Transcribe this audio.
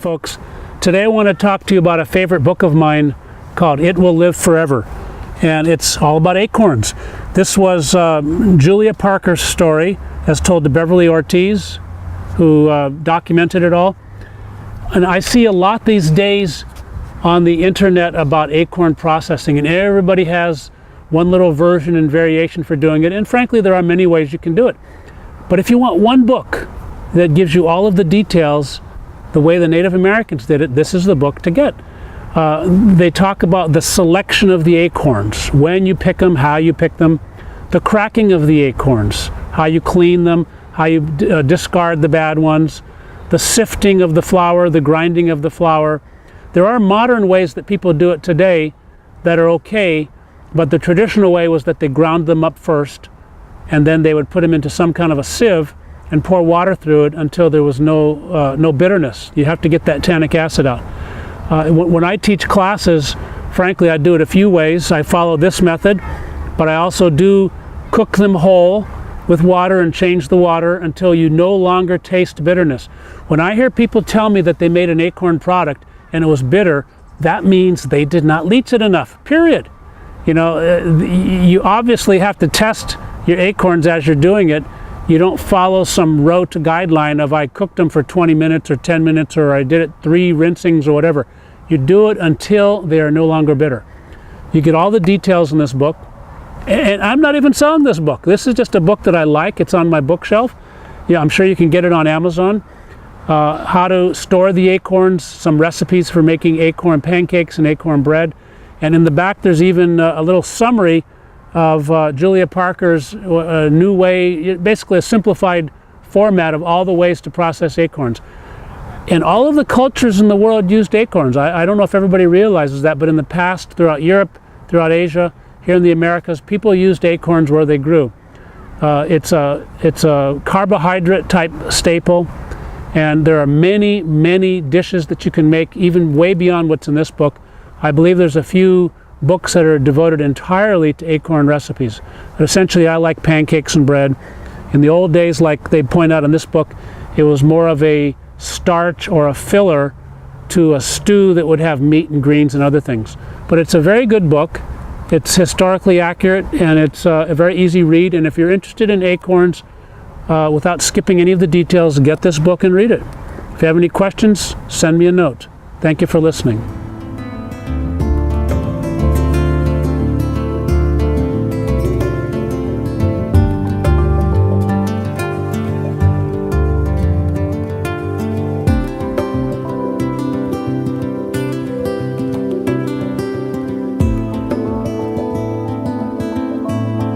folks. Today I want to talk to you about a favorite book of mine called It Will Live Forever, and it's all about acorns. This was Julia Parker's story as told to Beverly Ortiz, who documented it all. And I see a lot these days on the internet about acorn processing, and everybody has one little version and variation for doing it, and frankly there are many ways you can do it. But if you want one book that gives you all of the details the way the Native Americans did it, this is the book to get. They talk about the selection of the acorns, when you pick them, how you pick them, the cracking of the acorns, how you clean them, how you discard the bad ones, the sifting of the flour, the grinding of the flour. There are modern ways that people do it today that are okay, but the traditional way was that they ground them up first, and then they would put them into some kind of a sieve and pour water through it until there was no bitterness. You have to get that tannic acid out. When I teach classes, frankly, I do it a few ways. I follow this method, but I also do cook them whole with water and change the water until you no longer taste bitterness. When I hear people tell me that they made an acorn product and it was bitter, that means they did not leach it enough, period. You know, you obviously have to test your acorns as you're doing it. You don't follow some rote guideline of I cooked them for 20 minutes or 10 minutes or I did it 3 rinsings or whatever. You do it until they are no longer bitter. You get all the details in this book. And I'm not even selling this book. This is just a book that I like. It's on my bookshelf. Yeah, I'm sure you can get it on Amazon. How to store the acorns, some recipes for making acorn pancakes and acorn bread. And in the back there's even a little summary of Julia Parker's new way, basically a simplified format of all the ways to process acorns. And all of the cultures in the world used acorns. I don't know if everybody realizes that, but in the past, throughout Europe, throughout Asia, here in the Americas, people used acorns where they grew. It's a carbohydrate type staple, and there are many, many dishes that you can make, even way beyond what's in this book. I believe there's a few books that are devoted entirely to acorn recipes. But essentially, I like pancakes and bread. In the old days, like they point out in this book, it was more of a starch or a filler to a stew that would have meat and greens and other things. But it's a very good book. It's historically accurate, and it's a very easy read. And if you're interested in acorns, without skipping any of the details, get this book and read it. If you have any questions, send me a note. Thank you for listening.